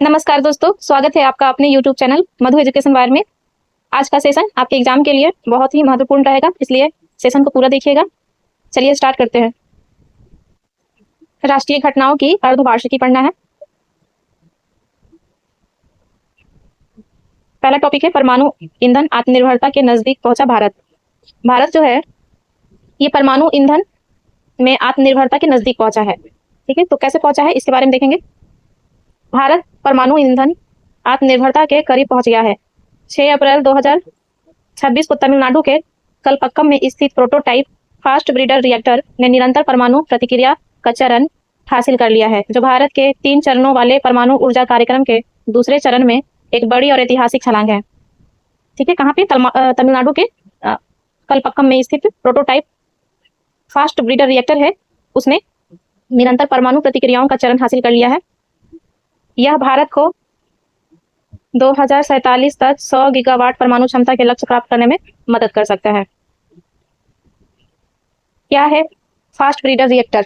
नमस्कार दोस्तों, स्वागत है आपका अपने YouTube चैनल मधु एजुकेशन वायर में। आज का सेशन आपके एग्जाम के लिए बहुत ही महत्वपूर्ण रहेगा, इसलिए सेशन को पूरा देखिएगा। चलिए स्टार्ट करते हैं। राष्ट्रीय घटनाओं की अर्धवार्षिकी पढ़ना है। पहला टॉपिक है परमाणु ईंधन आत्मनिर्भरता के नजदीक पहुंचा भारत। भारत जो है ये परमाणु ईंधन में आत्मनिर्भरता के नजदीक पहुंचा है। ठीक है, तो कैसे पहुंचा है इसके बारे में देखेंगे। भारत परमाणु ईंधन आत्मनिर्भरता के करीब पहुंच गया है। 6 अप्रैल 2026 को तमिलनाडु के कलपक्कम में स्थित प्रोटोटाइप फास्ट ब्रीडर रिएक्टर ने निरंतर परमाणु प्रतिक्रिया का चरण हासिल कर लिया है, जो भारत के 3 चरणों वाले परमाणु ऊर्जा कार्यक्रम के दूसरे चरण में एक बड़ी और ऐतिहासिक छलांग है। ठीक है, कहाँ पे? तमिलनाडु के कलपक्कम में स्थित प्रोटोटाइप फास्ट ब्रीडर रिएक्टर है, उसने निरंतर परमाणु प्रतिक्रियाओं का चरण हासिल कर लिया है। यह भारत को 2047 तक 100 गीगावाट परमाणु क्षमता के लक्ष्य प्राप्त करने में मदद कर सकता है। क्या है फास्ट ब्रीडर रिएक्टर?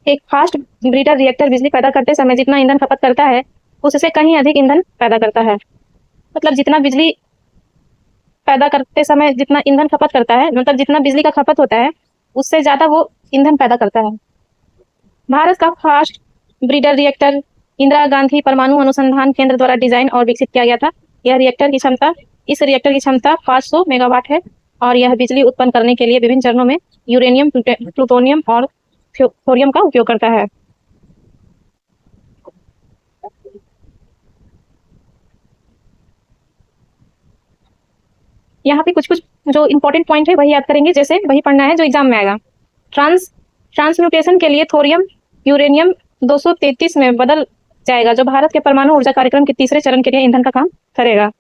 एक फास्ट ब्रीडर रिएक्टर बिजली पैदा करते समय जितना ईंधन खपत करता है उससे कहीं अधिक ईंधन पैदा करता है। मतलब जितना बिजली पैदा करते समय जितना ईंधन खपत करता है, मतलब जितना बिजली का खपत होता है उससे ज्यादा वो ईंधन पैदा करता है। भारत का fast breeder reactor Indira Gandhi परमाणु अनुसंधान केंद्र द्वारा डिजाइन और विकसित किया गया था। इस रिएक्टर की क्षमता 500 मेगावाट है और यह बिजली उत्पन्न करने के लिए विभिन्न चरणों में यूरेनियम, प्लूटोनियम और थोरियम का उपयोग करता है। यहाँ पे कुछ कुछ जो इंपॉर्टेंट पॉइंट है वही याद करेंगे, जैसे वही पढ़ना है जो एग्जाम में आएगा। ट्रांसम्यूटेशन के लिए थोरियम यूरेनियम 233 में बदल जाएगा, जो भारत के परमाणु ऊर्जा कार्यक्रम के तीसरे चरण के लिए ईंधन का काम करेगा।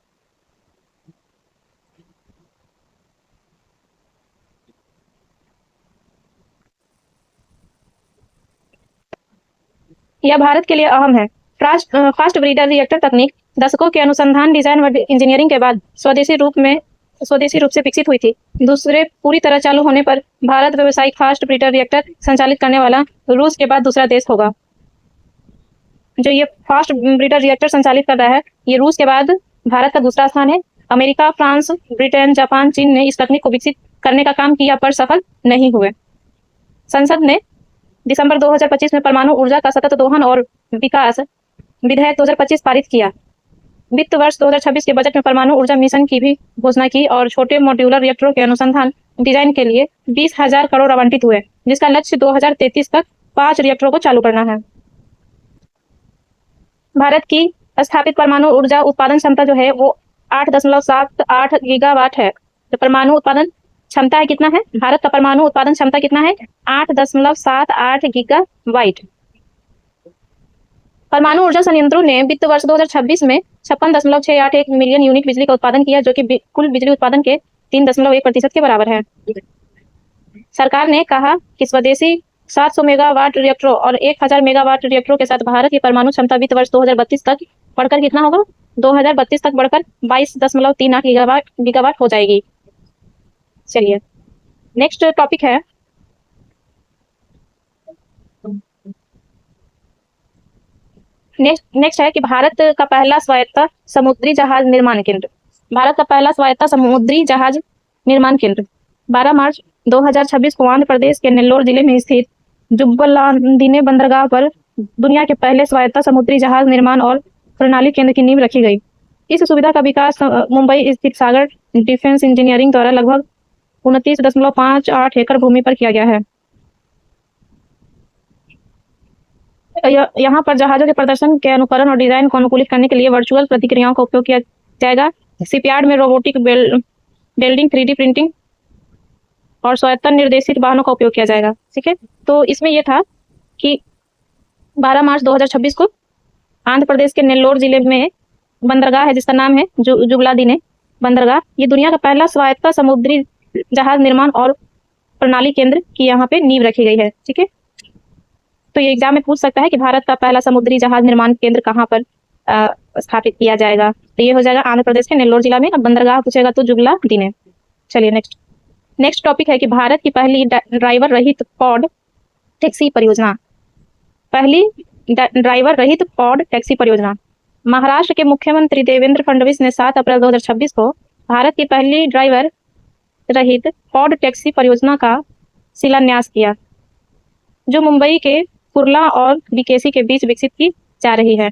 यह भारत के लिए अहम है। फास्ट ब्रीडर रिएक्टर तकनीक दशकों के अनुसंधान, डिजाइन व इंजीनियरिंग के बाद स्वदेशी रूप से विकसित हुई थी। दूसरे पूरी तरह चालू होने पर भारत व्यावसायिक फास्ट ब्रीडर रिएक्टर संचालित करने वाला रूस के बाद दूसरा देश होगा। जो ये फास्ट ब्रीडर रिएक्टर संचालित कर रहा है, ये रूस के बाद भारत का दूसरा स्थान है। अमेरिका, फ्रांस, ब्रिटेन, जापान, चीन ने इस तकनीक को विकसित करने का काम किया पर सफल नहीं हुए। संसद ने दिसंबर 2025 में परमाणु ऊर्जा का सतत दोहन और विकास विधेयक 2025 पारित किया। वित्त वर्ष 2026 के बजट में परमाणु ऊर्जा मिशन की भी घोषणा की और छोटे मॉड्यूलर रिएक्टरों के अनुसंधान डिजाइन के लिए 20,000 करोड़ आवंटित हुए, जिसका लक्ष्य 2033 तक 5 रिएक्टरों को चालू करना है। भारत की स्थापित परमाणु ऊर्जा उत्पादन क्षमता जो है वो 8.78 गीगावाट है। तो परमाणु उत्पादन क्षमता है कितना है? भारत का परमाणु उत्पादन क्षमता कितना है? 8.78 गीगावाट। परमाणु ऊर्जा संयंत्रों ने वित्त वर्ष 2026 में 56.681 मिलियन यूनिट बिजली का उत्पादन किया, जो कि कुल बिजली उत्पादन के 3.1% के बराबर है। सरकार ने कहा कि स्वदेशी 700 मेगावाट रिएक्टरों और 1000 मेगावाट रिएक्टरों के साथ भारत की परमाणु क्षमता वित्त वर्ष 2032 तक बढ़कर कितना होगा? 2032 तक बढ़कर 22.38 गीगावाट हो जाएगी। चलिए नेक्स्ट टॉपिक है नेक्स्ट है कि भारत का पहला स्वायत्त समुद्री जहाज निर्माण केंद्र। भारत का पहला स्वायत्त समुद्री जहाज निर्माण केंद्र 12 मार्च 2026 को आंध्र प्रदेश के नेल्लोर जिले में स्थित जुब्बलांदिने बंदरगाह पर दुनिया के पहले स्वायत्त समुद्री जहाज निर्माण और प्रणाली केंद्र की नींव रखी गई। इस सुविधा का विकास मुंबई स्थित सागर डिफेंस इंजीनियरिंग द्वारा लगभग 29.58 एकड़ भूमि पर किया गया है। यहाँ पर जहाजों के प्रदर्शन के अनुकरण और डिजाइन को अनुकूलित करने के लिए वर्चुअल प्रतिक्रियाओं का उपयोग किया जाएगा। शिपयार्ड में रोबोटिक वेल्डिंग, 3D प्रिंटिंग और स्वायत्त निर्देशित वाहनों का उपयोग किया जाएगा। ठीक है, तो इसमें यह था कि 12 मार्च 2026 को आंध्र प्रदेश के नेल्लोर जिले में बंदरगाह है जिसका नाम है जुबलादिने बंदरगाह। ये दुनिया का पहला स्वायत्त समुद्री जहाज निर्माण और प्रणाली केंद्र की यहाँ पे नींव रखी गई है। ठीक है, तो ये एग्जाम में पूछ सकता है कि भारत का पहला समुद्री जहाज निर्माण केंद्र कहाँ पर स्थापित किया जाएगा। तो ये हो जाएगा आंध्र प्रदेश के नेल्लोर जिला में। अब बंदरगाह पूछेगा तो जुबलादिने। चलिए नेक्स्ट टॉपिक है कि भारत की पहली ड्राइवर रहित पॉड टैक्सी परियोजना। पहली ड्राइवर रहित पॉड टैक्सी परियोजना। महाराष्ट्र के मुख्यमंत्री देवेंद्र फडणवीस ने 7 अप्रैल 2026 को भारत की पहली ड्राइवर रहित पॉड टैक्सी परियोजना का शिलान्यास किया, जो मुंबई के कुर्ला और बीकेसी के बीच विकसित की जा रही है।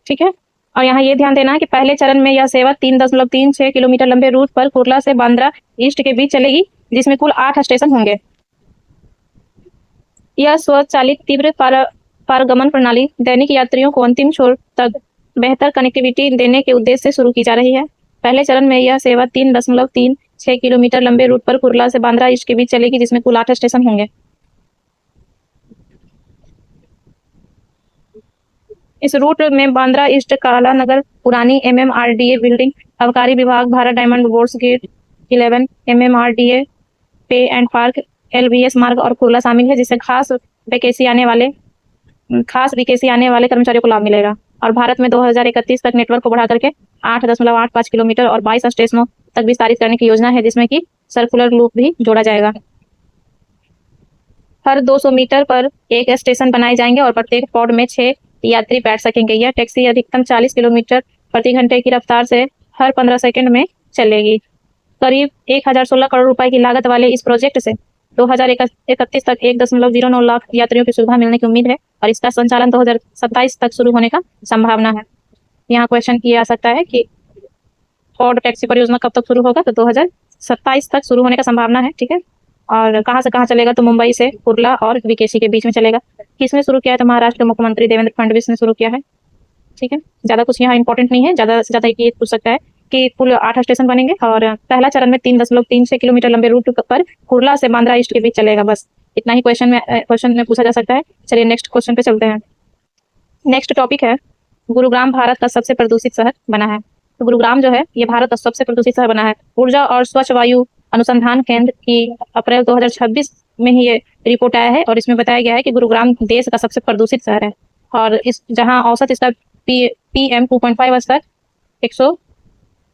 ठीक है, और यहाँ ये ध्यान देना कि पहले चरण में यह सेवा 3.36 किलोमीटर लंबे रूट पर कुर्ला से बांद्रा ईस्ट के बीच चलेगी, जिसमें कुल 8 स्टेशन होंगे। यह स्वचालित तीव्र पारगमन प्रणाली दैनिक यात्रियों को अंतिम छोर तक बेहतर कनेक्टिविटी देने के उद्देश्य से शुरू की जा रही है। पहले चरण में यह सेवा 3.36 किलोमीटर लंबे रूट पर कुर्ला से बांद्रा ईस्ट के बीच चलेगी, जिसमें कुल 8 स्टेशन होंगे। इस रूट में बांद्रा ईस्ट, काला नगर, पुरानी MMRDA बिल्डिंग, आबकारी विभाग, Bharat diamond boards gate 11, MMRDA pay and park, LBS मार्ग और कुर्ला शामिल है, जिससे खास वैकेंसी आने वाले कर्मचारियों को लाभ मिलेगा। और भारत में 2031 तक नेटवर्क को बढ़ा करके 8.85 किलोमीटर और 22 स्टेशनों तक विस्तारित करने की योजना है, जिसमें कि सर्कुलर लूप भी जोड़ा जाएगा। हर 200 मीटर पर एक स्टेशन बनाए जाएंगे और प्रत्येक पॉड में 6 यात्री बैठ सकेंगे। यह टैक्सी अधिकतम 40 किलोमीटर प्रति घंटे की रफ्तार से हर 15 सेकंड में चलेगी। करीब 1016 करोड़ रुपए की लागत वाले इस प्रोजेक्ट से 2031 तक 1.09 लाख यात्रियों की सुविधा मिलने की उम्मीद है और इसका संचालन 2027 तक शुरू होने का संभावना है। यहाँ क्वेश्चन किया जा सकता है कि पॉड टैक्सी परियोजना कब तक शुरू होगा, तो 2027 तक शुरू होने का संभावना है। ठीक है, और कहाँ से कहाँ चलेगा, तो मुंबई से कुर्ला और बीकेसी के बीच में चलेगा। किसने शुरू किया है, तो महाराष्ट्र के मुख्यमंत्री देवेंद्र फडणवीस ने शुरू किया है। ठीक है, ज़्यादा कुछ यहाँ इंपॉर्टेंट नहीं है, ज़्यादा से ज़्यादा ये पूछ सकता है कि कुल 8 स्टेशन बनेंगे और पहला चरण में 3.36 किलोमीटर लंबे रूट पर कुर्ला से बांद्रा ईस्ट के बीच चलेगा। बस इतना ही क्वेश्चन में पूछा जा सकता है। चलिए नेक्स्ट क्वेश्चन पे चलते हैं। नेक्स्ट टॉपिक है, गुरुग्राम भारत का सबसे प्रदूषित शहर बना है। तो गुरुग्राम जो है ये भारत का सबसे प्रदूषित शहर बना है। ऊर्जा और स्वच्छ वायु अनुसंधान केंद्र की अप्रैल 2026 में ही ये रिपोर्ट आया है और इसमें बताया गया है कि गुरुग्राम देश का सबसे प्रदूषित शहर है और इस जहां औसत इसका PM 2.5 स्तर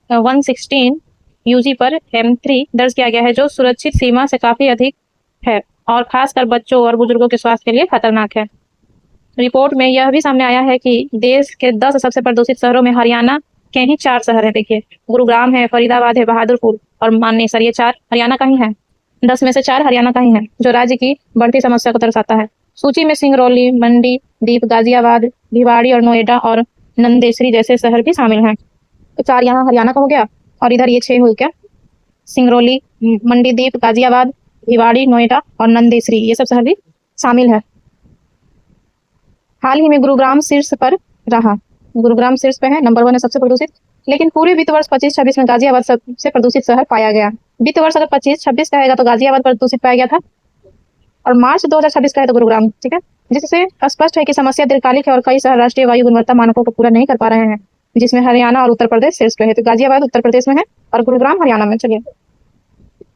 116 UG पर M3 दर्ज किया गया है, जो सुरक्षित सीमा से काफी अधिक है और खासकर बच्चों और बुजुर्गों के स्वास्थ्य के लिए खतरनाक है। रिपोर्ट में यह भी सामने आया है कि देश के 10 सबसे प्रदूषित शहरों में हरियाणा के ही 4 शहर हैं। देखिए, गुरुग्राम है, फरीदाबाद है, बहादुरपुर और मानेसर, ये 4 हरियाणा का ही है। 10 में से 4 हरियाणा का ही है, जो राज्य की बढ़ती समस्या को दर्शाता है। सूची में सिंगरौली, मंडी, दीप, गाजियाबाद, भिवाड़ी और नोएडा और नंदेसरी जैसे शहर भी शामिल हैं। तो 4 यहाँ हरियाणा का हो गया और इधर ये 6 हो गया, सिंगरौली, मंडी, दीप, गाजियाबाद, भिवाड़ी, नोएडा और नंदेसरी, ये सब शहर भी शामिल है। हाल ही में गुरुग्राम शीर्ष पर रहा, गुरुग्राम शीर्ष पे है, नंबर 1 है सबसे प्रदूषित। लेकिन पूरे वित्त वर्ष 25-26 में गाजियाबाद सबसे प्रदूषित शहर पाया गया। वित्त वर्ष अगर 25-26 का है तो गाजियाबाद प्रदूषित पाया गया था और मार्च 2026 का है तो गुरुग्राम। ठीक है, जिससे स्पष्ट है कि समस्या दीर्घकालिक है और कई शहर राष्ट्रीय वायु गुणवत्ता मानकों को पूरा नहीं कर पा रहे हैं, जिसमें हरियाणा और उत्तर प्रदेश शीर्ष पे है। तो गाजियाबाद उत्तर प्रदेश में है और गुरुग्राम हरियाणा में। चलिए,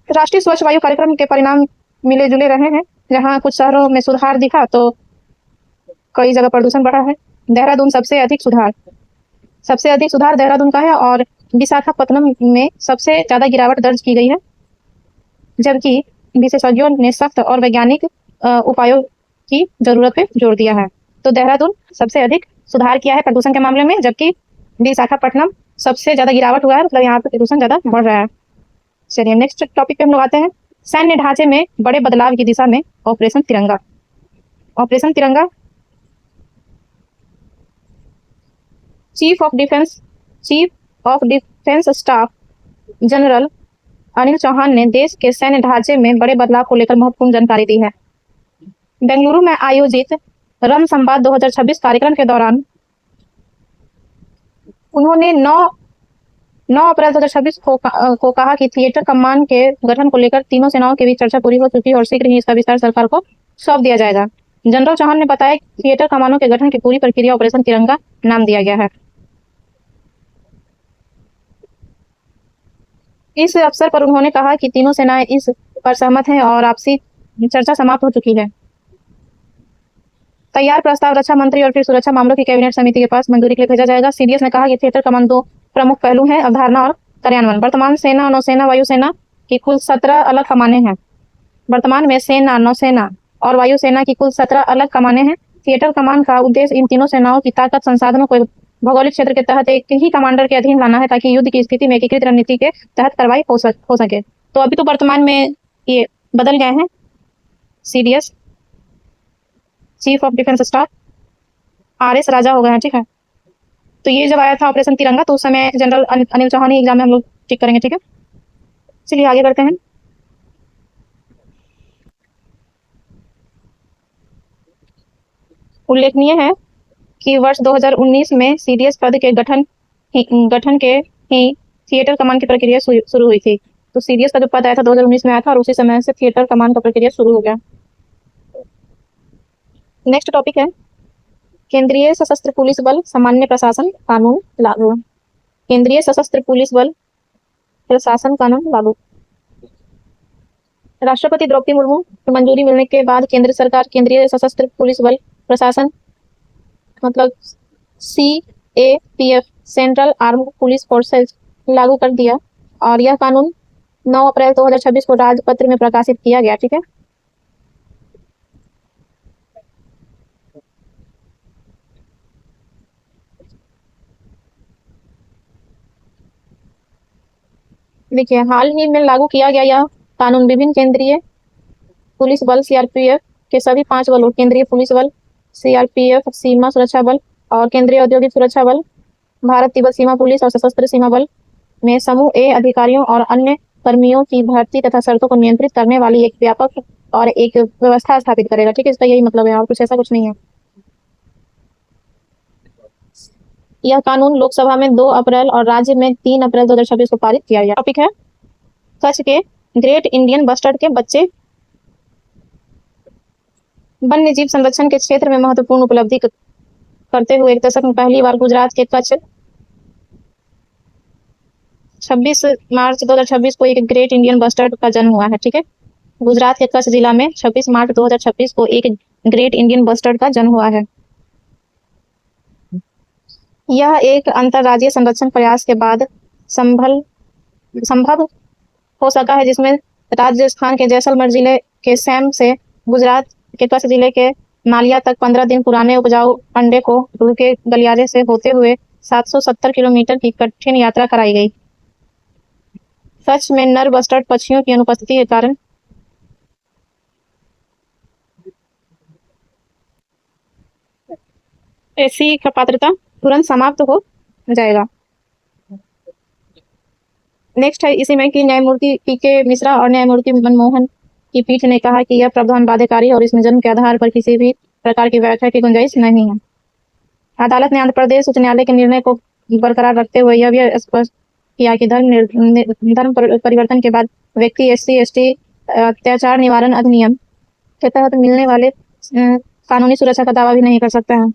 राष्ट्रीय स्वच्छ वायु कार्यक्रम के परिणाम मिले जुले रहे हैं। जहाँ कुछ शहरों में सुधार दिखा तो कई जगह प्रदूषण बढ़ा है। देहरादून सबसे अधिक सुधार देहरादून का है और विशाखापत्तनम में सबसे ज्यादा गिरावट दर्ज की गई है, जबकि विशेषज्ञों ने सख्त और वैज्ञानिक उपायों की जरूरत पे जोर दिया है। तो देहरादून सबसे अधिक सुधार किया है प्रदूषण के मामले में, जबकि विशाखापट्टनम सबसे ज्यादा गिरावट हुआ है, मतलब यहाँ पे प्रदूषण ज्यादा बढ़ रहा है। चलिए नेक्स्ट टॉपिक पे हम लोग आते हैं। सैन्य ढांचे में बड़े बदलाव की दिशा में operation Tiranga. Operation Tiranga chief of defence staff general Anil Chauhan ने देश के सैन्य ढांचे में बड़े बदलाव को लेकर महत्वपूर्ण जानकारी दी है। बेंगलुरु में आयोजित रण संवाद 2026 कार्यक्रम के दौरान उन्होंने 9 अप्रैल 2026 को कहा कि थिएटर कमान के गठन को लेकर तीनों सेनाओं के बीच चर्चा पूरी हो चुकी है और शीघ्र ही इसका विस्तार सरकार को सौंप दिया जाएगा। जनरल चौहान ने बताया कि थिएटर कमानों के गठन की पूरी प्रक्रिया ऑपरेशन तिरंगा नाम दिया गया है। इस अवसर पर उन्होंने कहा कि तीनों सेनाएं इस पर सहमत हैं और आपसी चर्चा समाप्त हो चुकी है। तैयार प्रस्ताव रक्षा मंत्री और फिर सुरक्षा मामलों की कैबिनेट समिति के पास मंजूरी के लिए भेजा जाएगा। सीडीएस ने कहा कि थिएटर कमान 2 प्रमुख पहलू हैं, अवधारणा और कार्यान्वयन। वर्तमान सेना, नौसेना, वायुसेना की कुल 17 अलग कमानें हैं। वर्तमान में सेना, नौसेना और वायुसेना की कुल 17 अलग कमानें हैं। थिएटर कमान का उद्देश्य इन तीनों सेनाओं की ताकत, संसाधनों को भौगोलिक क्षेत्र के तहत एक ही कमांडर के अधीन लाना है, ताकि युद्ध की स्थिति में एकीकृत रणनीति के तहत कार्रवाई हो सके। तो अभी तो वर्तमान में ये बदल गए हैं। CDS, chief of defence staff, RS राजा हो गए हैं, ठीक है। तो ये जब आया था ऑपरेशन तिरंगा, तो उस समय जनरल अनिल चौहान एग्जाम में हम लोग चेक करेंगे, ठीक है। चलिए आगे बढ़ते हैं। उल्लेखनीय है कि वर्ष 2019 में CDS पद के गठन के ही थिएटर कमान की प्रक्रिया शुरू हुई थी। तो CDS का जो पद आया था 2019 में आया था, और उसी समय से थिएटर कमान का प्रक्रिया शुरू हो गया। नेक्स्ट टॉपिक है केंद्रीय सशस्त्र पुलिस बल सामान्य प्रशासन कानून लागू। केंद्रीय सशस्त्र पुलिस बल प्रशासन कानून लागू। राष्ट्रपति द्रौपदी मुर्मू की मंजूरी मिलने के बाद केंद्र सरकार केंद्रीय सशस्त्र पुलिस बल प्रशासन मतलब CAPF, central armed police forces लागू कर दिया, और यह कानून 9 अप्रैल 2026 को राजपत्र में प्रकाशित किया गया, ठीक है। देखिए, हाल ही में लागू किया गया यह कानून विभिन्न केंद्रीय पुलिस बल CRPF के सभी 5 बलों, केंद्रीय पुलिस बल, CRPF, सीमा सुरक्षा बल और केंद्रीय औद्योगिक सुरक्षा बल, भारत तिब्बत सीमा पुलिस और सशस्त्र सीमा बल में समूह A अधिकारियों और अन्य कर्मियों की भर्ती तथा शर्तों को नियंत्रित करने वाली एक व्यापक और एक व्यवस्था स्थापित करेगा, ठीक है। इसका यही मतलब है, और कुछ ऐसा कुछ नहीं है। यह कानून लोकसभा में 2 अप्रैल और राज्य में 3 अप्रैल 2026 को पारित किया गया। टॉपिक है कच्छ के ग्रेट इंडियन बस्टर्ड के बच्चे वन्य जीव संरक्षण के क्षेत्र में महत्वपूर्ण उपलब्धि करते हुए एक दशक में पहली बार गुजरात के कच्छ 26 मार्च 2026 को एक ग्रेट इंडियन बस्टर्ड का जन्म हुआ है, ठीक है। गुजरात के कच्छ जिला में 26 मार्च 2026 को एक ग्रेट इंडियन बस्टर्ड का जन्म हुआ है। यह एक अंतर्राज्यीय संरक्षण प्रयास के बाद संभव हो सका है, जिसमें राजस्थान के जैसलमेर जिले के सैम से गुजरात के कच्छ जिले के नालिया तक 15 दिन पुराने उपजाऊ अंडे को रूके गलियारे से होते हुए 770 किलोमीटर की कठिन यात्रा कराई गई। कच्छ में नर बस्टर्ड पक्षियों की अनुपस्थिति के कारण ऐसी का पात्रता तुरंत समाप्त हो जाएगा। नेक्स्ट है इसी में कि न्यायमूर्ति PK मिश्रा और न्यायमूर्ति मनमोहन की पीठ ने कहा कि यह प्रावधान बाध्यकारी और इसमें जन्म के आधार पर किसी भी प्रकार की व्याख्या की गुंजाइश नहीं है। अदालत ने आंध्र प्रदेश उच्च न्यायालय के निर्णय को बरकरार रखते हुए यह भी स्पष्ट किया कि धर्म परिवर्तन के बाद व्यक्ति SC/ST अत्याचार निवारण अधिनियम के तहत मिलने वाले कानूनी सुरक्षा का दावा भी नहीं कर सकता है।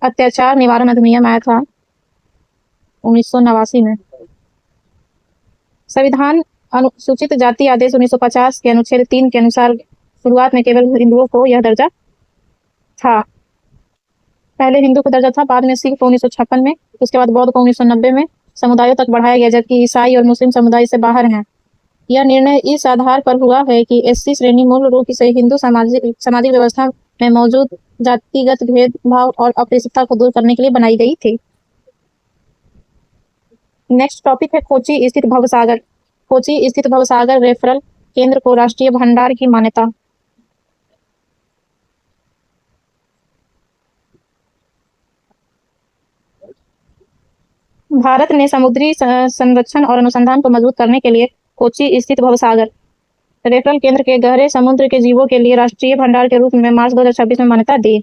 अत्याचार निवारण अधिनियम आया था 1989 में। संविधान अनुसूचित जाति आदेश 1950 के अनुच्छेद 3 के अनुसार शुरुआत में केवल हिंदुओं को यह दर्जा था। पहले हिंदू को दर्जा था, बाद में सिख को 1956 में, उसके बाद बौद्ध को 1990 में समुदायों तक बढ़ाया गया, जबकि ईसाई और मुस्लिम समुदाय से बाहर हैं। यह निर्णय इस आधार पर हुआ है कि SC श्रेणी मूल रूप से हिंदू सामाजिक व्यवस्था में मौजूद जातिगत भेदभाव और अस्पृश्यता को दूर करने के लिए बनाई गई थी। नेक्स्ट टॉपिक है कोची स्थित भवसागर। कोची स्थित भवसागर रेफरल केंद्र को राष्ट्रीय भंडार की मान्यता। भारत ने समुद्री संरक्षण और अनुसंधान को मजबूत करने के लिए कोची स्थित भवसागर रेफरल केंद्र के गहरे समुद्र के जीवों के लिए राष्ट्रीय भंडार के रूप में मार्च 2026 में मान्यता दी।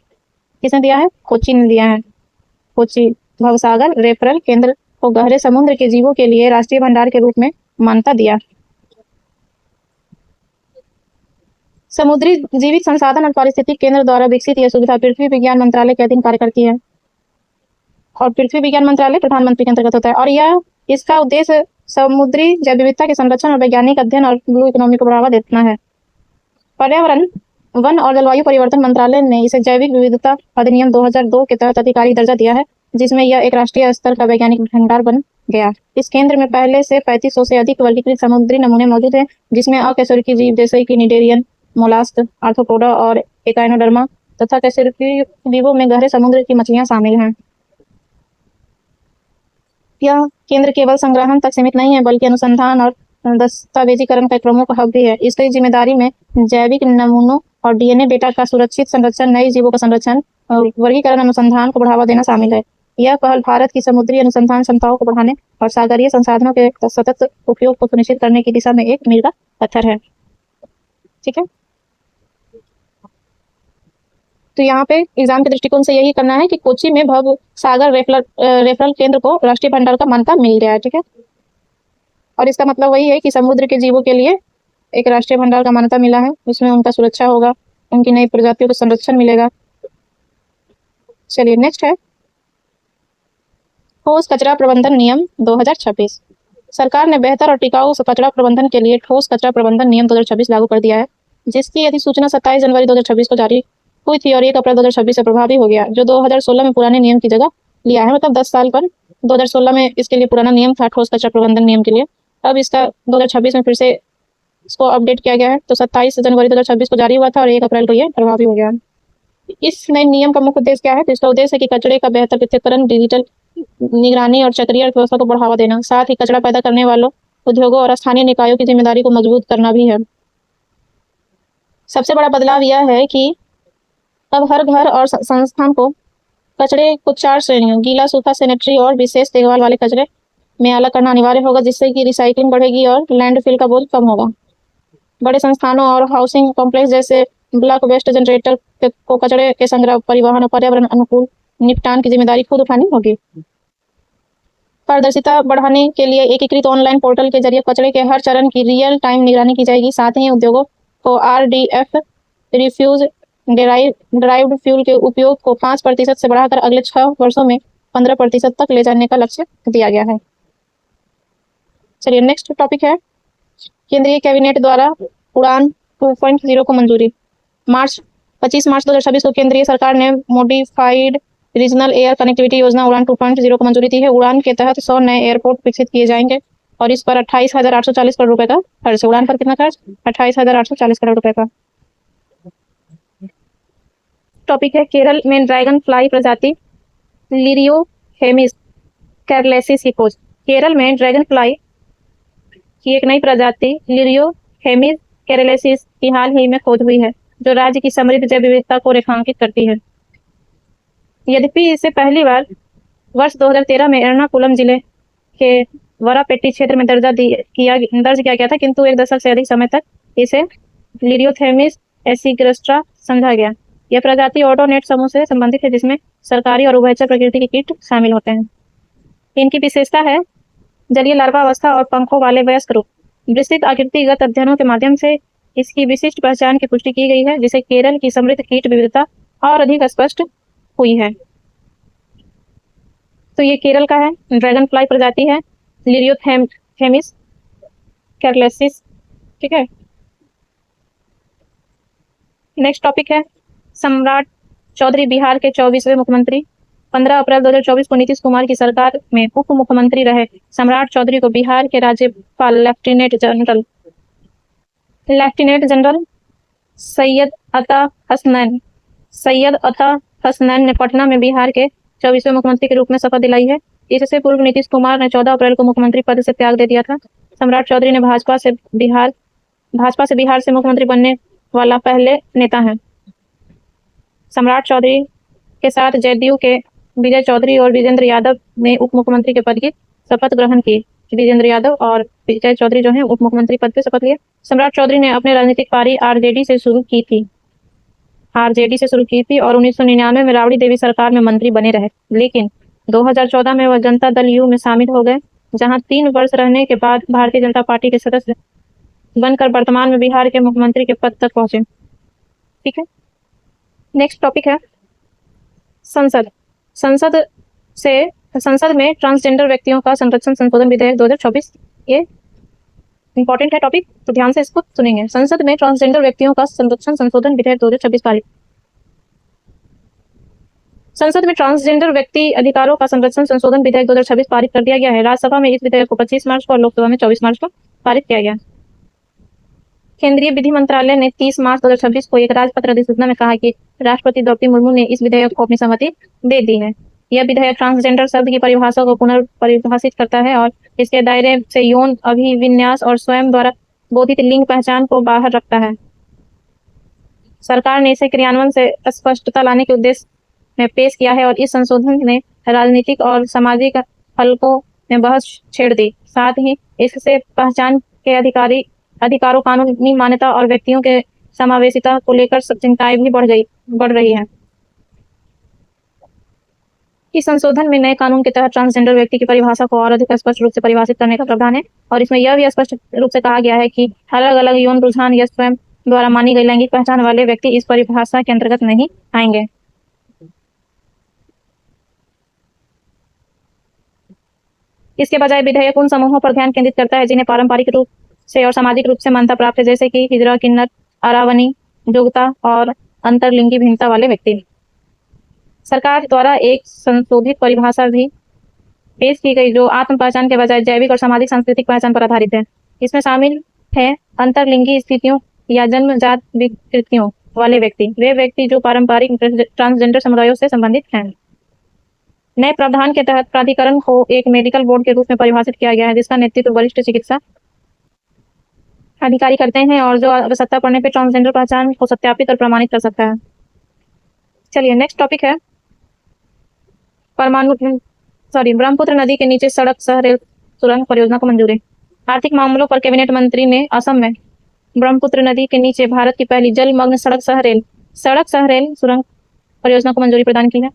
किसने दिया है? कोची ने दिया है। कोची भवसागर रेफरल केंद्र को गहरे समुद्र के जीवों के लिए राष्ट्रीय भंडार के रूप में मान्यता दिया। समुद्री जीवित संसाधन और पारिस्थितिक केंद्र द्वारा विकसित यह सुविधा पृथ्वी विज्ञान मंत्रालय के अधीन कार्य करती है, और पृथ्वी विज्ञान मंत्रालय प्रधानमंत्री के अंतर्गत होता है। और इसका उद्देश्य समुद्री जैव विविधता के संरक्षण और वैज्ञानिक अध्ययन और ब्लू इकोनॉमी को बढ़ावा देना है। पर्यावरण, वन और जलवायु परिवर्तन मंत्रालय ने इसे जैविक विविधता अधिनियम 2002 के तहत अधिकारी दर्जा दिया है। जिसमें यह एक राष्ट्रीय स्तर का वैज्ञानिक भंडार बन गया। इस केंद्र में पहले से 3500 से अधिक वर्गीकृत समुद्री नमूने मौजूद हैं, जिसमें अकशेरुकी जीव जैसे कि निडेरियन, मोलास्क, आर्थ्रोपोडा और एकाइनोडर्मा तथा कशेरुकी जीवों में गहरे समुद्र की मछलियां शामिल हैं। यह केंद्र केवल संग्रहण तक सीमित नहीं है, बल्कि अनुसंधान और दस्तावेजीकरण का एक प्रमुख हब भी है। इसकी जिम्मेदारी में जैविक नमूनों और डीएनए डेटा का सुरक्षित संरक्षण, नए जीवों का संरक्षण और वर्गीकरण अनुसंधान को बढ़ावा देना शामिल है। यह पहल भारत की समुद्री अनुसंधान क्षमताओं को बढ़ाने और सागरीय संसाधनों के सतत उपयोग को सुनिश्चित करने की दिशा में एक मील का पत्थर है। ठीक है, तो यहाँ पे एग्जाम के दृष्टिकोण से यही करना है कि कोच्चि में भव सागर रेफरल केंद्र को राष्ट्रीय भंडार का मान्यता मिल गया है। ठीक है, और इसका मतलब वही है कि समुद्र के जीवों के लिए एक राष्ट्रीय भंडार का मान्यता मिला है, उसमें उनका सुरक्षा होगा, उनकी नई प्रजातियों को संरक्षण मिलेगा। चलिए नेक्स्ट है ठोस कचरा प्रबंधन नियम 2026। सरकार ने बेहतर और टिकाऊ कचरा प्रबंधन के लिए ठोस कचरा प्रबंधन नियम 2026 लागू कर दिया है, जिसकी अधिसूचना 27 जनवरी 2026 को जारी हुई थी और 1 अप्रैल 2026 से प्रभावी हो गया, जो 2016 में पुराने नियम की जगह लिया है। मतलब 10 साल पर 2016 में इसके लिए पुराना नियम था ठोस कचरा प्रबंधन नियम के लिए, अब इसका 2026 में फिर से इसको अपडेट किया गया है। तो 27 जनवरी 2026 को जारी हुआ था और 1 अप्रैल को यह प्रभावी हो गया। इस नए नियम का मुख्य उद्देश्य क्या है? तो इसका उद्देश्य है कि कचरे का बेहतर पृथक्करण, डिजिटल निगरानी और चक्रीय अर्थव्यवस्था को बढ़ावा देना, साथ ही कचरा पैदा करने वालों, उद्योगों और स्थानीय निकायों की जिम्मेदारी को मजबूत करना भी है। सबसे बड़ा बदलाव यह है कि अब हर घर और संस्थान को कचरे को 4 श्रेणियों गीला, सूखा, सैनिटरी और विशेष देखभाल वाले कचरे में अलग करना अनिवार्य होगा, जिससे कि रिसाइकलिंग बढ़ेगी और लैंडफिल का बोझ कम होगा। बड़े संस्थानों और हाउसिंग कॉम्प्लेक्स जैसे ब्लॉक वेस्ट जनरेटर को कचरे के संग्रह, परिवहन और पर्यावरण अनुकूल निपटान की जिम्मेदारी खुद उठानी होगी। पारदर्शिता बढ़ाने के लिए एकीकृत ऑनलाइन पोर्टल के जरिए कचरे के हर चरण की रियल टाइम निगरानी की जाएगी। साथ ही उद्योगों को RDF रिफ्यूज ड्राइव्ड फ्यूल के उपयोग को 5% से बढ़ाकर अगले 6 वर्षों में 15% तक ले जाने का लक्ष्य दिया गया है। चलिए नेक्स्ट टॉपिक है केंद्रीय कैबिनेट द्वारा उड़ान 2.0 को मंजूरी। 25 मार्च 2026 को केंद्रीय सरकार ने मॉडिफाइड रीजनल एयर कनेक्टिविटी योजना उड़ान 2.0 को मंजूरी दी है। उड़ान के तहत 100 नए एयरपोर्ट विकसित किए जाएंगे और इस पर 28,840 करोड़ रुपए का खर्च। उड़ान पर कितना खर्च? 28,840 करोड़ रुपए का। टॉपिक है केरल में ड्रैगन फ्लाई प्रजाति लिरियो हेमिस कैरलेसिस की खोज। केरल में ड्रैगन फ्लाई की एक नई प्रजाति लिरियो हेमिस कैरलेसिस की हाल ही में खोज हुई है, जो राज्य की समृद्ध जैव विविधता को रेखांकित करती है। यद्यपि इसे पहली बार वर्ष 2013 में एर्नाकुलम जिले के वरापेट्टी क्षेत्र में दर्ज किया गया था, किंतु 1 दशक से अधिक समय तक इसे लिरियोथेमिस एसिग्रस्ट्रा समझा गया। यह प्रजाति ऑटोनेट समूह से संबंधित है, जिसमें सरकारी और उभयचर प्रकृति के कीट शामिल होते हैं। इनकी विशेषता है जलीय लार्वा अवस्था और पंखों वाले वयस्क रूप। विस्तृत आकृतिगत अध्ययनों के माध्यम से इसकी विशिष्ट पहचान की पुष्टि की गई है, जिसे केरल की समृद्ध कीट विविधता और अधिक स्पष्ट हुई है। तो ये केरल का है, ड्रैगन फ्लाई प्रजाति है लिरियोथेमिस कैरलेसिस। ठीक है, नेक्स्ट टॉपिक है सम्राट चौधरी बिहार के 24वें मुख्यमंत्री। 15 अप्रैल 2024 को नीतीश कुमार की सरकार में उप मुख्यमंत्री रहे सम्राट चौधरी को बिहार के राज्यपाल लेफ्टिनेंट जनरल सैयद अता हसनैन ने पटना में बिहार के 24वें मुख्यमंत्री के रूप में शपथ दिलाई है। इससे पूर्व नीतीश कुमार ने 14 अप्रैल को मुख्यमंत्री पद से त्याग दे दिया था। सम्राट चौधरी ने भाजपा से बिहार से मुख्यमंत्री बनने वाला पहले नेता है। सम्राट चौधरी के साथ जदयू के विजय चौधरी और विजेंद्र यादव ने उप मुख्यमंत्री के पद की शपथ ग्रहण की। विजेंद्र यादव और विजय चौधरी जो है उप मुख्यमंत्री पद पे शपथ लिए। सम्राट चौधरी ने अपनी राजनीतिक पारी आरजेडी से शुरू की थी और 1999 में राबड़ी देवी सरकार में मंत्री बने रहे, लेकिन 2014 में वह जनता दल यू में शामिल हो गए, जहां 3 वर्ष रहने के बाद भारतीय जनता पार्टी के सदस्य बनकर वर्तमान में बिहार के मुख्यमंत्री के पद तक पहुंचे। ठीक है, नेक्स्ट टॉपिक है संसद में ट्रांसजेंडर व्यक्तियों का संरक्षण संशोधन विधेयक 2024। ये इंपॉर्टेंट है टॉपिक, तो ध्यान से इसको सुनेंगे। संसद में ट्रांसजेंडर व्यक्तियों का संरक्षण संशोधन विधेयक 2024 पारित। संसद में ट्रांसजेंडर व्यक्ति अधिकारों का संरक्षण संशोधन विधेयक 2026 पारित कर दिया गया है। राज्यसभा में इस विधेयक को 25 मार्च को और लोकसभा में 24 मार्च को पारित किया गया। केंद्रीय विधि मंत्रालय ने 30 मार्च 2026 को एक राजपत्र अधिसूचना में कहा कि राष्ट्रपति द्रौपदी मुर्मू ने इस विधेयक को अपनी सहमति दे दी है। यह विधेयक ट्रांसजेंडर शब्द की परिभाषा को पुनर्परिभाषित करता है और इसके दायरे से यौन अभिविन्यास और स्वयं द्वारा बोधित लिंग पहचान को बाहर रखता है। सरकार ने इसे क्रियान्वयन से स्पष्टता लाने के उद्देश्य में पेश किया है और इस संशोधन ने राजनीतिक और सामाजिक हलकों में बहस छेड़ दी। साथ ही इससे पहचान के अधिकारों, कानूनी मान्यता और व्यक्तियों के समावेशिता को लेकर चिंताएं भी बढ़ रही है। इस संशोधन में नए कानून के तहत ट्रांसजेंडर व्यक्ति की परिभाषा को और अधिक स्पष्ट रूप से परिभाषित करने का प्रावधान है और इसमें यह भी स्पष्ट रूप से कहा गया है कि अलग अलग यौन रुझान या स्वयं द्वारा मानी गई लैंगिक पहचान वाले व्यक्ति इस परिभाषा के अंतर्गत नहीं आएंगे। इसके बजाय विधेयक उन समूहों पर ध्यान केंद्रित करता है जिन्हें पारंपरिक रूप से और सामाजिक रूप से मान्यता प्राप्त है, जैसे कि हिजड़ा, किन्नर, अरावनी, जोगता और अंतरलिंगी भिन्नता वाले व्यक्ति। सरकार द्वारा एक संशोधित परिभाषा भी पेश की गई जो आत्म पहचान के बजाय जैविक और सामाजिक सांस्कृतिक पहचान पर आधारित है। इसमें शामिल है अंतरलिंगी स्थितियों या जन्मजात विकृतियों वाले व्यक्ति, वे व्यक्ति जो पारंपरिक ट्रांसजेंडर समुदायों से संबंधित हैं। नए प्रावधान के तहत प्राधिकरण को एक मेडिकल बोर्ड के रूप में परिभाषित किया गया है जिसका नेतृत्व वरिष्ठ चिकित्सा अधिकारी करते हैं और जो आवश्यकता पड़ने पर ट्रांसजेंडर पहचान को सत्यापित और प्रमाणित कर सकता है। चलिए नेक्स्ट टॉपिक है ब्रह्मपुत्र नदी के नीचे सड़क सह रेल सुरंग परियोजना को मंजूरी। आर्थिक मामलों पर कैबिनेट मंत्री ने असम में ब्रह्मपुत्र नदी के नीचे भारत की पहली जलमग्न सड़क सह रेल सुरंग परियोजना को मंजूरी प्रदान की है।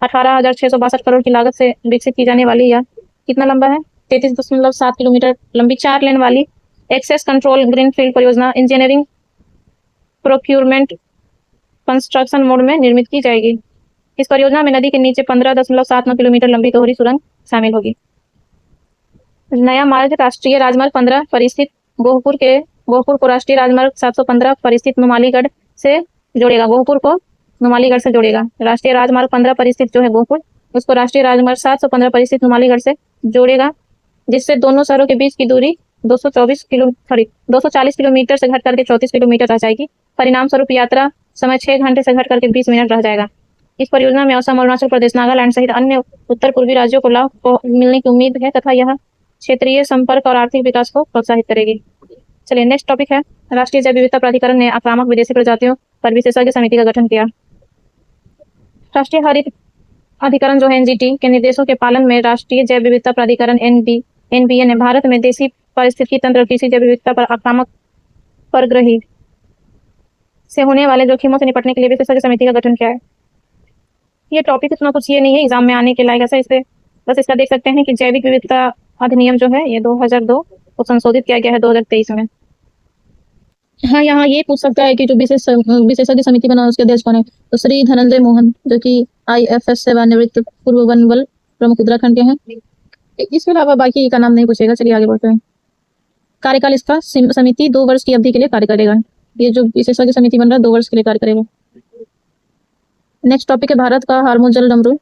18,662 करोड़ की लागत से विकसित की जाने वाली यह कितना लंबा है 33.7 किलोमीटर लंबी 4 लेन वाली एक्सेस कंट्रोल ग्रीनफील्ड परियोजना इंजीनियरिंग प्रोक्यूरमेंट कंस्ट्रक्शन मोड में निर्मित की जाएगी। इस परियोजना में नदी के नीचे 15.79 किलोमीटर लंबी दोहरी सुरंग शामिल होगी। नया मार्ग राष्ट्रीय राजमार्ग 15 पर स्थित गोहपुर को राष्ट्रीय राजमार्ग 715 पर स्थित नुमालीगढ़ से जोड़ेगा। राष्ट्रीय राजमार्ग 15 पर स्थित जो है गोहपुर, उसको राष्ट्रीय राजमार्ग 715 पर स्थित नुमालीगढ़ से जोड़ेगा, जिससे दोनों शहरों के बीच की दूरी 240 किलोमीटर से घट करके 34 किलोमीटर रह जाएगी। परिणाम स्वरूप यात्रा समय 6 घंटे से घट करके 20 मिनट रह जाएगा। इस परियोजना में असम, अरुणाचल प्रदेश, नागालैंड सहित अन्य उत्तर पूर्वी राज्यों को लाभ मिलने की उम्मीद है तथा यह क्षेत्रीय संपर्क और आर्थिक विकास को प्रोत्साहित करेगी। चलिए नेक्स्ट टॉपिक है राष्ट्रीय जैव विविधता प्राधिकरण ने आक्रामक विदेशी प्रजातियों पर विशेषज्ञ समिति का गठन किया। राष्ट्रीय हरित अधिकरण जो है एनजीटी के निर्देशों के पालन में राष्ट्रीय जैव विविधता प्राधिकरण एनबीए ने भारत में देशी पारिस्थितिकी तंत्र कृषि जैव विविधता पर आक्रामक परग्रही से होने वाले जोखिमों से निपटने के लिए विशेषज्ञ समिति का गठन किया है। ये टॉपिक इतना कुछ ये नहीं है एग्जाम में आने के लायक, ऐसा इसे बस इसका देख सकते हैं कि जैविक विविधता अधिनियम जो है ये 2002 को संशोधित किया गया है 2023 में। हाँ, यहाँ ये पूछ सकता है कि जो विशेषज्ञ समिति बना उसके अध्यक्ष कौन है, तो श्री धनंजय मोहन जो कि IFS सेवानिवृत्त पूर्व वन बल प्रमुख उत्तराखंड के हैं। इसके अलावा बाकी का नाम नहीं पूछेगा। चलिए आगे बढ़ते हैं। कार्यकाल इसका समिति 2 वर्ष की अवधि के लिए कार्य करेगा। ये जो विशेषज्ञ समिति बन रहा है 2 वर्ष के लिए कार्य करेगा। नेक्स्ट टॉपिक है भारत का हार्मुज जल डमरू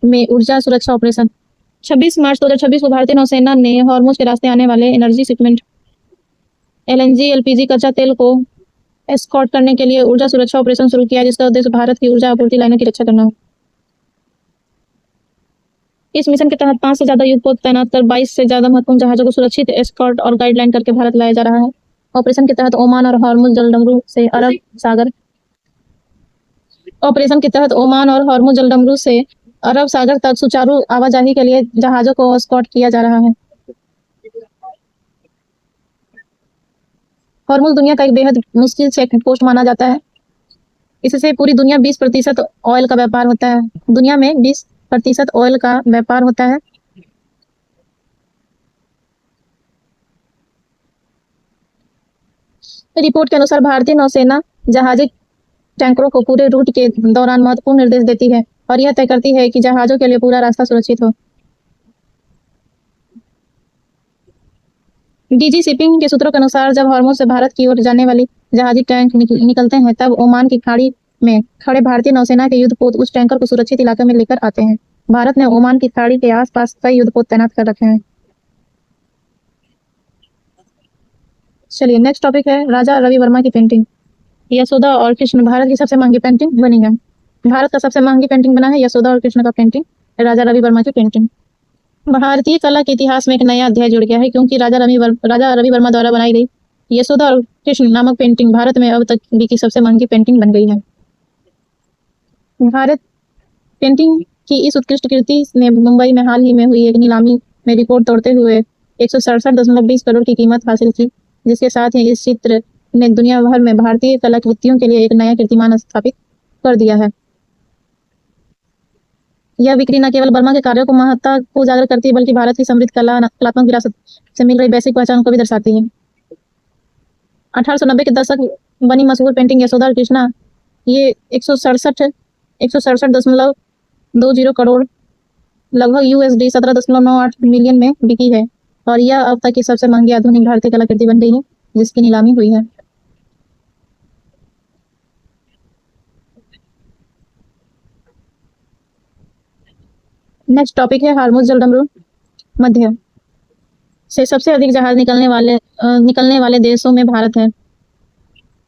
में ऊर्जा सुरक्षा ऑपरेशन। 26 मार्च 2026 को भारतीय नौसेना ने हार्मुज के रास्ते आने वाले एनर्जी शिपमेंट LNG LPG कच्चा तेल को एस्कॉर्ट करने के लिए ऊर्जा सुरक्षा ऑपरेशन शुरू किया, जिसका उद्देश्य भारत की ऊर्जा आपूर्ति लाइनों की रक्षा करना है। इस मिशन के तहत 5 से ज्यादा युद्धपोत तैनात कर 22 से ज्यादा महत्वपूर्ण जहाजों को सुरक्षित एस्कॉर्ट और गाइडलाइन करके भारत लाया जा रहा है। ऑपरेशन के तहत ओमान और हार्मुज जलडमरू से अरब सागर तक सुचारू आवाजाही के लिए जहाजों को एस्कॉर्ट किया जा रहा है। हार्मुज दुनिया का एक बेहद मुश्किल चेक पोस्ट माना जाता है। इससे पूरी दुनिया 20% ऑयल का व्यापार होता है। दुनिया में 20% ऑयल का व्यापार होता है। रिपोर्ट के अनुसार भारतीय नौसेना जहाजी टैंकरों को पूरे रूट के दौरान महत्वपूर्ण निर्देश देती है और यह तय करती है कि जहाजों के लिए पूरा रास्ता सुरक्षित हो। डीजी शिपिंग के सूत्रों के अनुसार जब हार्मुज से भारत की ओर जाने वाली जहाजी टैंक निकलते हैं, तब ओमान की खाड़ी में खड़े भारतीय नौसेना के युद्धपोत उस टैंकर को सुरक्षित इलाके में लेकर आते हैं। भारत ने ओमान की खाड़ी के आसपास कई युद्धपोत तैनात कर रखे हैं। चलिए नेक्स्ट टॉपिक है राजा रवि वर्मा की पेंटिंग। यशोदा और कृष्ण भारत की सबसे महंगी पेंटिंग बनी है। भारत का सबसे महंगी पेंटिंग बना है यशोदा और कृष्ण का पेंटिंग, राजा रवि वर्मा की पेंटिंग। भारतीय कला के इतिहास में एक नया अध्याय जुड़ गया है, क्योंकि राजा रवि वर्मा द्वारा बनाई गई यशोदा और कृष्ण नामक पेंटिंग भारत में अब तक की सबसे महंगी पेंटिंग बन गई है। भारत पेंटिंग की इस उत्कृष्ट कृति ने मुंबई में हाल ही में हुई एक नीलामी में रिकॉर्ड तोड़ते हुए 167.20 करोड़ की कीमत हासिल की, जिसके साथ ही इस चित्र ने दुनिया भर में भारतीय कलाकृतियों के लिए एक नया कीर्तिमान स्थापित कर दिया है। यह बिक्री न केवल वर्मा के कार्यों को महत्ता को उजागर करती है, बल्कि भारत की समृद्ध कलात्मक विरासत से मिल रही वैश्विक पहचान को भी दर्शाती है। 1890 के दशक बनी मशहूर पेंटिंग यशोदा और कृष्णा ये 167.20 करोड़ लगभग USD 17.98 मिलियन में बिकी है, और यह अब तक की सबसे महंगी आधुनिक भारतीय कलाकृति बन गई है जिसकी नीलामी हुई है। नेक्स्ट टॉपिक है हार्मुज जलडमरू मध्य से सबसे अधिक जहाज निकलने वाले देशों में भारत है।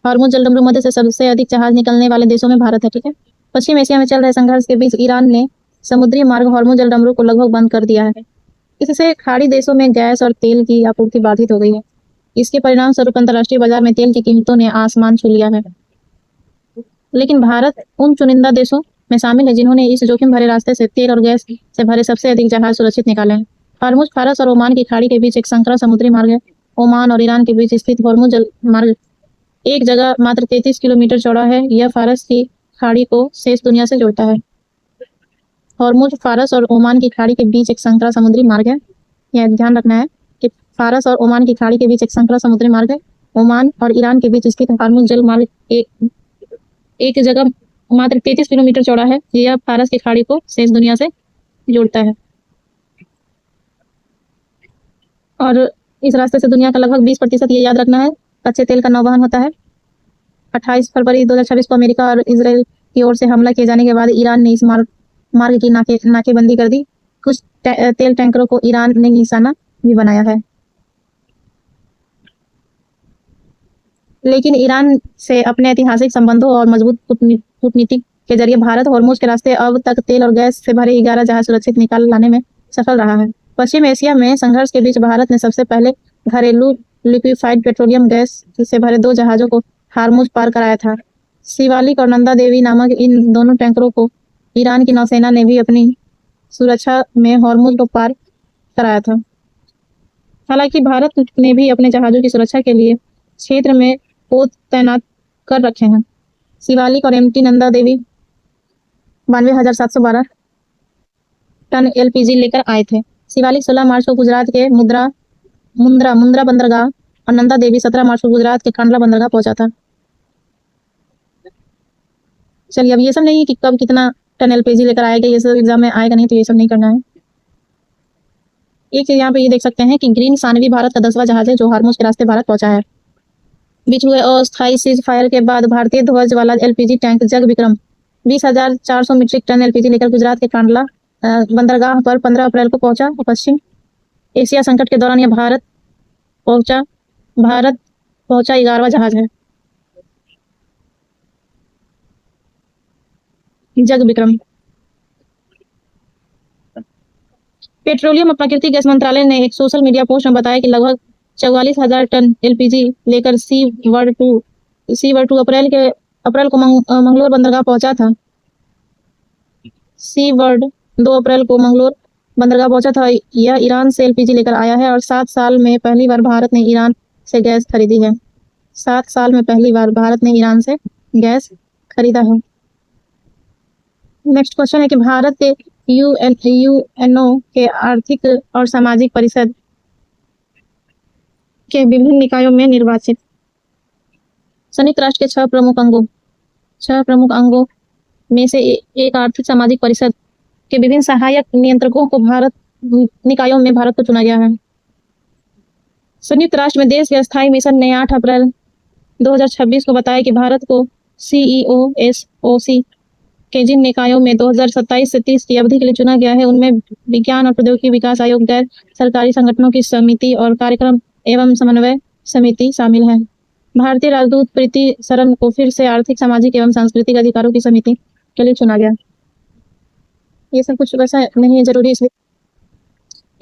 हार्मुज जलडमरू मध्य से सबसे अधिक जहाज निकलने वाले देशों में भारत है। ठीक है। पश्चिम एशिया में चल रहे संघर्ष के बीच ईरान ने समुद्री मार्ग हार्मुज जलडमरू को लगभग बंद कर दिया है। इससे खाड़ी देशों में गैस और तेल की आपूर्ति बाधित हो गई है। इसके परिणाम स्वरूप अंतर्राष्ट्रीय बाजार में तेल की कीमतों ने आसमान छू लिया है। लेकिन भारत उन चुनिंदा देशों में शामिल है जिन्होंने इस जोखिम भरे रास्ते से तेल और गैस से भरे सबसे अधिक जहाज सुरक्षित निकाले हैं। हार्मुज फारस और ओमान की खाड़ी के बीच एक संकरा समुद्री मार्ग है। ओमान और ईरान के बीच स्थित हार्मुज मार्ग एक जगह मात्र 33 किलोमीटर चौड़ा है। यह फारस की खाड़ी को शेष दुनिया से जोड़ता है। हार्मुज फारस और ओमान की खाड़ी के बीच एक संकरा समुद्री मार्ग है। यह ध्यान रखना है कि फारस और ओमान की खाड़ी के बीच एक संकरा समुद्री मार्ग है। ओमान और ईरान के बीच स्थित हार्मुज जल मार्ग एक जगह मात्र 33 किलोमीटर चौड़ा है। यह फारस की खाड़ी को शेष दुनिया से जोड़ता है और इस रास्ते से दुनिया का लगभग 20%, ये याद रखना है, कच्चे तेल का नौवहन होता है। 28 फरवरी 2026 को अमेरिका और इसराइल की ओर से हमला किए जाने के बाद ईरान ने इस मार्ग की नाकेबंदी कर दी। कुछ तेल टैंकरों को ईरान ने निशाना भी बनाया है, लेकिन ईरान से अपने ऐतिहासिक संबंधों और मजबूत कूटनीति के जरिए भारत हार्मुज के रास्ते अब तक तेल और गैस से भरे 11 जहाज सुरक्षित निकाल लाने में सफल रहा है। पश्चिम एशिया में संघर्ष के बीच भारत ने सबसे पहले घरेलू लिक्विफाइड पेट्रोलियम गैस से भरे 2 जहाजों को हार्मुज पार कराया था। शिवालिक और नंदा देवी नामक इन दोनों टैंकरों को ईरान की नौसेना ने भी अपनी सुरक्षा में हार्मुज को पार कराया था। हालांकि भारत ने भी अपने जहाजों की सुरक्षा के लिए क्षेत्र में पोत तैनात कर रखे हैं। शिवालिक और MT Nanda Devi 92,712 ton LPG लेकर आए थे। शिवालिक 16 मार्च को गुजरात के मुंद्रा बंदरगाह और नंदा देवी 17 मार्च को गुजरात के कांडला बंदरगाह पहुंचा था। चलिए, अब ये सब नहीं कि कब कितना टन LPG लेकर आएगा, ये सब एग्जाम में आएगा नहीं, तो ये सब नहीं करना है। एक चीज यहाँ पे ये देख सकते हैं कि ग्रीन सानवी भारत का 10वां जहाज है जो हार्मुज के रास्ते भारत पहुंचा है। बीच हुए अस्थायी सीज फायर के बाद भारतीय ध्वज वाला LPG टैंक जग विक्रम 20,400 मीट्रिक टन LPG लेकर गुजरात के कांडला बंदरगाह पर 15 अप्रैल को पहुंचा। पश्चिम एशिया संकट के दौरान यह भारत पहुंचा 11वां जहाज है। जग विक्रम। पेट्रोलियम और प्राकृतिक गैस मंत्रालय ने एक सोशल मीडिया पोस्ट में बताया कि लगभग 44,000 टन LPG लेकर सी वर्ड टू अप्रैल को मंगलोर बंदरगाह पहुंचा था। सी वर्ड 2 अप्रैल को मंगलोर बंदरगाह पहुंचा था। यह ईरान से LPG लेकर आया है और 7 साल में पहली बार भारत ने ईरान से गैस खरीदी है। 7 साल में पहली बार भारत ने ईरान से गैस खरीदा है। नेक्स्ट क्वेश्चन है कि भारत के UNO के आर्थिक और सामाजिक परिषद के विभिन्न निकायों में निर्वाचित संयुक्त राष्ट्र के 6 प्रमुख अंगों में से एक आर्थिक सामाजिक परिषद के विभिन्न सहायक नियंत्रकों को निकायों में भारत को चुना गया है। संयुक्त राष्ट्र में देश के स्थायी मिशन ने 8 अप्रैल 2026 को बताया कि भारत को CEOSOC के जिन निकायों में 2027 से 30 की अवधि के लिए चुना गया है, उनमें विज्ञान और प्रौद्योगिकी विकास आयोग, गैर सरकारी संगठनों की समिति और कार्यक्रम एवं समन्वय समिति शामिल है। भारतीय राजदूत प्रीति सरन को फिर से आर्थिक, सामाजिक एवं सांस्कृतिक अधिकारों की समिति के लिए चुना गया। ये सब कुछ वैसा नहीं है जरूरी, इसलिए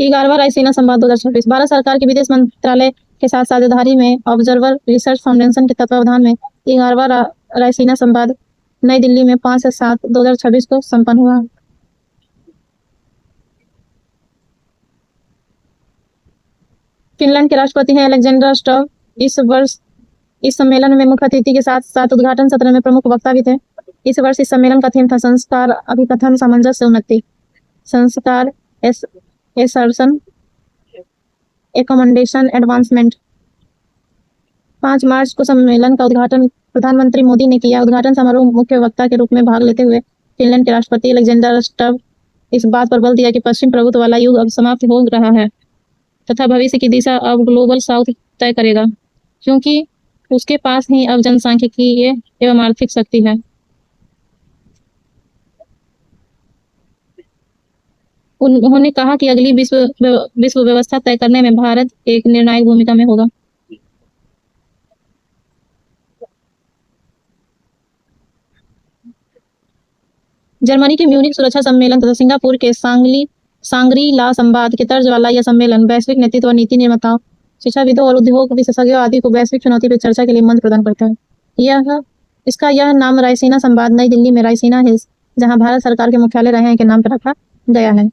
11वां रायसीना संवाद 2026 भारत सरकार के विदेश मंत्रालय के साथ साझेदारी में ऑब्जर्वर रिसर्च फाउंडेशन के तत्वावधान में 11वां रायसीना संवाद नई दिल्ली में 5 से 7 2026 को संपन्न हुआ। फिनलैंड के राष्ट्रपति हैं अलेक्जेंडर स्टव। इस वर्ष इस सम्मेलन में मुख्य अतिथि के साथ साथ उद्घाटन सत्र में प्रमुख वक्ता भी थे। इस वर्ष इस सम्मेलन का थीम था संस्कार, अभिकथन, सामंजस्य, उन्नति। संस्कार, एसर्शन, एकोमोडेशन, एडवांसमेंट। 5 मार्च को सम्मेलन का उद्घाटन प्रधानमंत्री मोदी ने किया। उद्घाटन समारोह मुख्य वक्ता के रूप में भाग लेते हुए फिनलैंड के राष्ट्रपति अलेक्जेंडर स्टव इस बात पर बल दिया कि पश्चिम प्रभुत्व वाला युग अब समाप्त हो रहा है तथा भविष्य की दिशा अब ग्लोबल साउथ तय करेगा, क्योंकि उसके पास ही अब जनसांख्यिकीय एवं आर्थिक शक्ति है। उन्होंने कहा कि अगली विश्व व्यवस्था तय करने में भारत एक निर्णायक भूमिका में होगा। जर्मनी के म्यूनिख सुरक्षा सम्मेलन तथा सिंगापुर के सांग्री ला संवाद के तर्ज वाला यह सम्मेलन वैश्विक नेतृत्व, नीति निर्माताओं, शिक्षाविदों और उद्योग विशेषज्ञों आदि को वैश्विक चुनौती पर चर्चा के लिए मंच प्रदान करता है। यह नाम रायसीना संवाद नई दिल्ली में रायसीना हिल्स, जहां भारत सरकार के मुख्यालय रहे हैं, के नाम पर रखा गया है।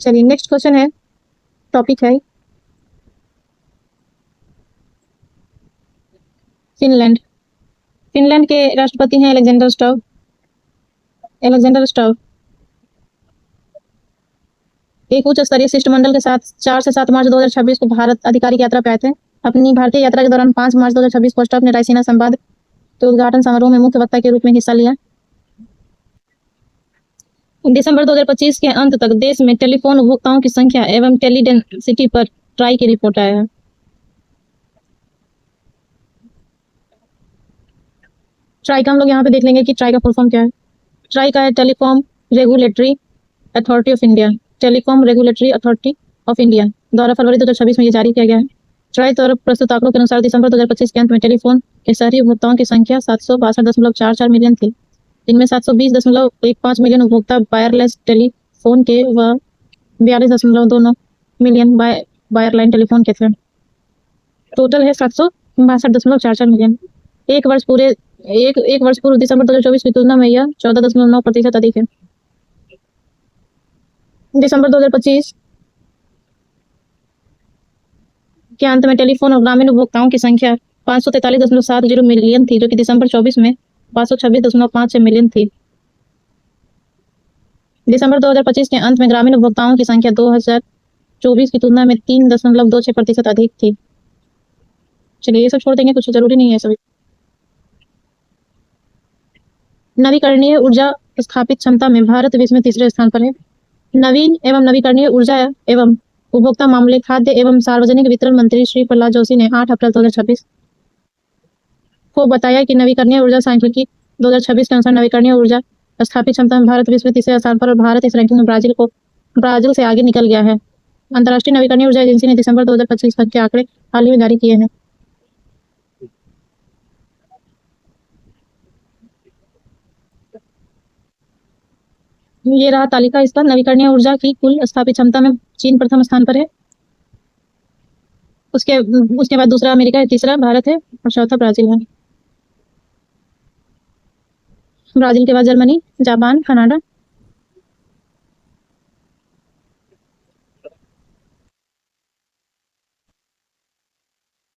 चलिए नेक्स्ट क्वेश्चन है, टॉपिक है फिनलैंड। फिनलैंड के राष्ट्रपति हैं अलेक्जेंडर स्टव। एक उच्च स्तरीय शिष्टमंडल के साथ 4 से 7 मार्च 2026 को भारत आधिकारिक यात्रा पे आए थे। अपनी भारतीय यात्रा के दौरान 5 मार्च 2026 को स्टव ने रायसीना संवाद के उद्घाटन समारोह में मुख्य वक्ता के रूप में हिस्सा लिया। दिसंबर 2025 के अंत तक देश में टेलीफोन उपभोक्ताओं की संख्या एवं टेलीडेंसिटी पर ट्राई की रिपोर्ट आया है। ट्राई का हम लोग यहाँ पे देख लेंगे कि ट्राई का फुल फॉर्म क्या है। ट्राई का है telecom regulatory authority of India. Telecom regulatory authority of India द्वारा फरवरी 2026 में ये जारी किया गया है। ट्राई द्वारा प्रस्तुत आंकड़ों के अनुसार दिसंबर 2025 के अंत में टेलीफोन के शहरी उपभोक्ताओं की संख्या 762.44 मिलियन थी। इनमें 720.15 मिलियन उपभोक्ता वायरलेस टेलीफोन के व 42.29 मिलियन वायरलाइन टेलीफोन के थे। टोटल है 762.44 मिलियन। एक वर्ष पूर्व दिसंबर 2024 की तुलना में यह 14.9% अधिक है। दिसंबर 2025 के अंत में टेलीफोन और ग्रामीण उपभोक्ताओं की संख्या 543.70 मिलियन थी, जो कि दिसंबर 24 में 526.56 मिलियन थी। दिसंबर 2025 के अंत में ग्रामीण उपभोक्ताओं की संख्या 2024 की तुलना में 3.26% अधिक थी। चलिए ये सब छोड़ देंगे, कुछ जरूरी नहीं है सभी। नवीकरणीय ऊर्जा स्थापित क्षमता में भारत विश्व में 3रे स्थान पर है। नवीन एवं नवीकरणीय ऊर्जा एवं उपभोक्ता मामले, खाद्य एवं सार्वजनिक वितरण मंत्री श्री प्रहलाद जोशी ने 8 अप्रैल 2026 को बताया कि नवीकरणीय ऊर्जा सांख्यिकी 2026 के अनुसार नवीकरणीय ऊर्जा स्थापित क्षमता में भारत विश्व में 3रे स्थान पर और भारत इस रैंकिंग में ब्राजील से आगे निकल गया है। अंतर्राष्ट्रीय नवीकरणीय ऊर्जा एजेंसी ने दिसंबर 2025 तक के आंकड़े हाल ही में जारी किए हैं। ये रहा तालिका इसका। नवीकरणीय ऊर्जा की कुल स्थापित क्षमता में चीन प्रथम स्थान पर है। उसके बाद दूसरा अमेरिका है, तीसरा भारत है और चौथा ब्राजील है। ब्राजील के बाद जर्मनी, जापान, कनाडा